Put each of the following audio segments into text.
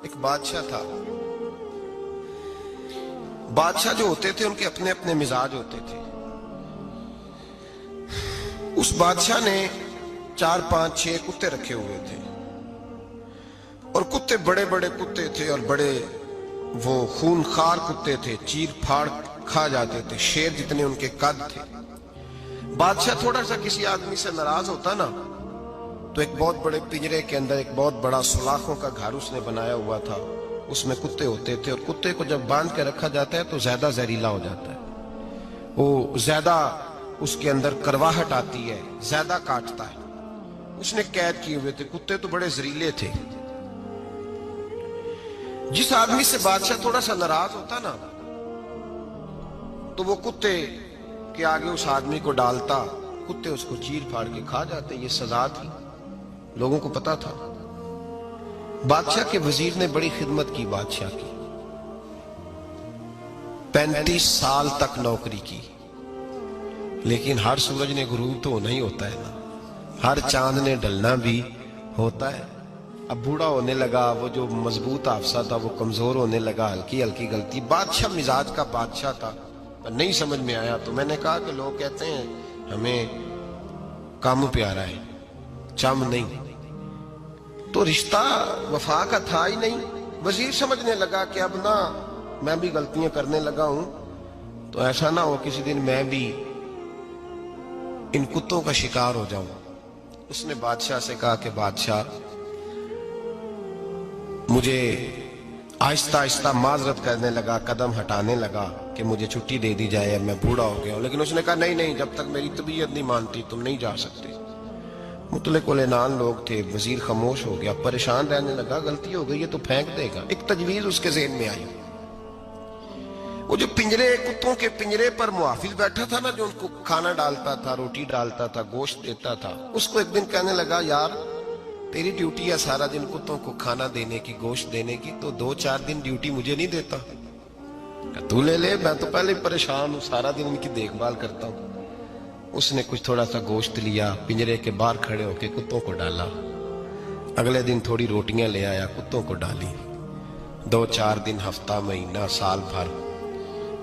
ایک بادشاہ تھا. بادشاہ جو ہوتے تھے ان کے اپنے اپنے مزاج ہوتے تھے. اس بادشاہ نے 4 5 6 کتے رکھے ہوئے تھے اور کتے بڑے بڑے کتے تھے اور بڑے وہ خونخوار کتے تھے, چیر پھاڑ کھا جاتے تھے, شیر جتنے ان کے قد تھے. بادشاہ تھوڑا سا کسی آدمی سے ناراض ہوتا نا تو ایک بہت بڑے پنجرے کے اندر ایک بہت بڑا سلاخوں کا گھر اس نے بنایا ہوا تھا, اس میں کتے ہوتے تھے اور کتے کو جب باندھ کے رکھا جاتا ہے تو زیادہ زہریلا ہو جاتا ہے, وہ زیادہ اس کے اندر کرواہٹ آتی ہے, زیادہ کاٹتا ہے. اس نے قید کیے ہوئے تھے. کتے تو بڑے زہریلے تھے. جس آدمی سے بادشاہ تھوڑا سا ناراض ہوتا نا تو وہ کتے کے آگے اس آدمی کو ڈالتا, کتے اس کو چیر پھاڑ کے کھا جاتے. یہ سزا تھی, لوگوں کو پتا تھا. بادشاہ کے وزیر نے بڑی خدمت کی بادشاہ کی, 35 سال تک نوکری کی. لیکن ہر سورج نے غروب تو نہیں ہوتا ہے نا, ہر چاند نے ڈلنا بھی ہوتا ہے. اب بوڑھا ہونے لگا, وہ جو مضبوط حافظہ تھا وہ کمزور ہونے لگا, ہلکی ہلکی غلطی. بادشاہ مزاج کا بادشاہ تھا, پر نہیں سمجھ میں آیا. تو میں نے کہا کہ لوگ کہتے ہیں ہمیں کام پیارا ہے, چم نہیں. تو رشتہ وفا کا تھا ہی نہیں. وزیر سمجھنے لگا کہ اب نہ میں بھی غلطیاں کرنے لگا ہوں تو ایسا نہ ہو کسی دن میں بھی ان کتوں کا شکار ہو جاؤں. اس نے بادشاہ سے کہا کہ بادشاہ مجھے آہستہ آہستہ معذرت کرنے لگا, قدم ہٹانے لگا کہ مجھے چھٹی دے دی جائے, میں بوڑھا ہو گیا ہوں. لیکن اس نے کہا نہیں نہیں, جب تک میری طبیعت نہیں مانتی تم نہیں جا سکتے. مطلق العنان لوگ تھے. وزیر خاموش ہو گیا, پریشان رہنے لگا. غلطی ہو گئی ہے تو پھینک دے گا. ایک تجویز اس کے ذہن میں آئی. وہ جو پنجرے, کتوں کے پنجرے پر محافظ بیٹھا تھا نا, جو ان کو کھانا ڈالتا تھا, روٹی ڈالتا تھا, گوشت دیتا تھا, اس کو ایک دن کہنے لگا یار تیری ڈیوٹی ہے سارا دن کتوں کو کھانا دینے کی, گوشت دینے کی, تو 2 4 دن ڈیوٹی مجھے نہیں دیتا؟ تو لے لے, میں تو پہلے پریشان ہوں, سارا دن ان کی دیکھ بھال کرتا ہوں. اس نے کچھ تھوڑا سا گوشت لیا, پنجرے کے باہر کھڑے ہو کے کتوں کو ڈالا. اگلے دن تھوڑی روٹیاں لے آیا, کتوں کو ڈالی. 2 4 دن, ہفتہ, مہینہ, سال بھر,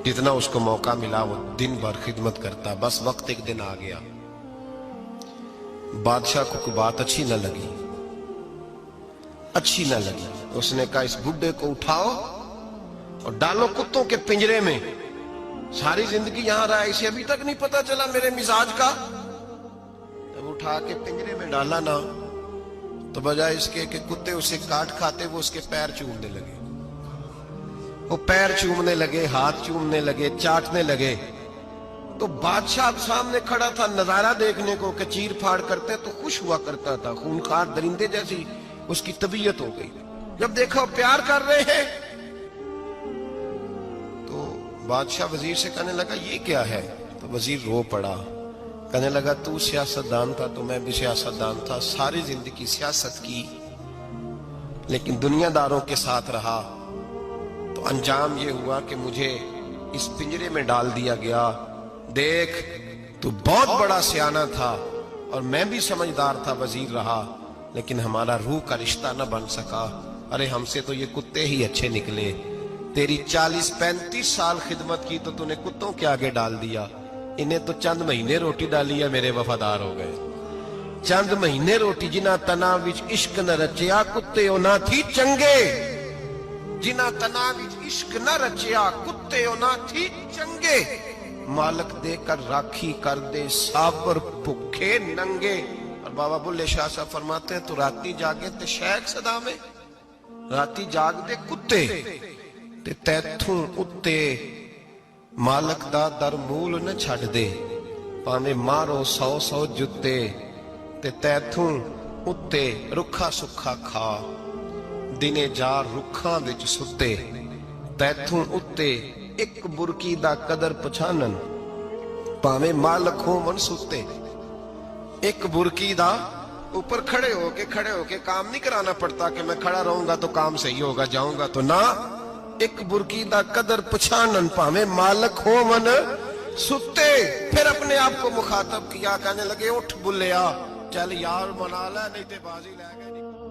جتنا اس کو موقع ملا وہ دن بھر خدمت کرتا. بس وقت ایک دن آ گیا, بادشاہ کو کوئی بات اچھی نہ لگی. اس نے کہا اس بڈھے کو اٹھاؤ اور ڈالو کتوں کے پنجرے میں. ساری زندگی یہاں رہا, اسے ابھی تک نہیں پتا چلا میرے مزاج کا. جب اٹھا کے پنجرے میں ڈالا نا تو بجائے اس کے کہ کتے اسے کاٹ کھاتے, وہ اس کے پیر چومنے لگے. وہ پیر چومنے لگے, ہاتھ چومنے لگے, چاٹنے لگے. تو بادشاہ اب سامنے کھڑا تھا نظارہ دیکھنے کو کہ چیر پھاڑ کرتے تو خوش ہوا کرتا تھا. خونخوار درندے جیسی اس کی طبیعت ہو گئی. جب دیکھا پیار کر رہے ہیں تو بادشاہ وزیر سے کہنے لگا یہ کیا ہے؟ تو وزیر رو پڑا, کہنے لگا تو سیاستدان تھا تو میں بھی سیاستدان تھا, ساری زندگی سیاست کی لیکن دنیا داروں کے ساتھ رہا, تو انجام یہ ہوا کہ مجھے اس پنجرے میں ڈال دیا گیا. دیکھ تو بہت بڑا سیانہ تھا اور میں بھی سمجھدار تھا, وزیر رہا, لیکن ہمارا روح کا رشتہ نہ بن سکا. ارے ہم سے تو یہ کتے ہی اچھے نکلے. تیری 40 35 سال خدمت کی تو تو نے کتوں کے آگے ڈال دیا. انہیں تو چند مہینے روٹی ڈالی ہے, میرے وفادار ہو گئے. چند مہینے روٹی, جنہ تنا وچ عشق نہ رچیا کتے او نہ تھی چنگے. جنہ تنا وچ عشق نہ رچیا کتے او نہ تھی چنگے. مالک دے کر راکھی کر دے سابر بھکھے ننگے. اور بابا بلے شاہ صاحب فرماتے ہیں تو راتی جاگے تے شیخ صدا میں, راتی جاگ دے کتے تے تیتھوں اتے مالک دا در مول نہ چھڑ دے. پاویں مارو 100 جتے تے تیتھوں اتے رکھا سکھا کھا. دنے جار رکھاں وچ ستے تیتھوں اتے ایک برکی دا قدر پچھانن. پاویں مالک ہو من ستے, ایک برکی دا اوپر کھڑے ہو کے کام نہیں کرانا پڑتا کہ میں کھڑا رہوں گا تو کام صحیح ہوگا, جاؤں گا تو نہ. ایک برکی دا قدر پچھانن پاویں مالک ہو من ستے. پھر اپنے آپ کو مخاطب کیا, کہنے لگے اٹھ بلیا, چل یار منا لے نہیں تے بازی لے گئے.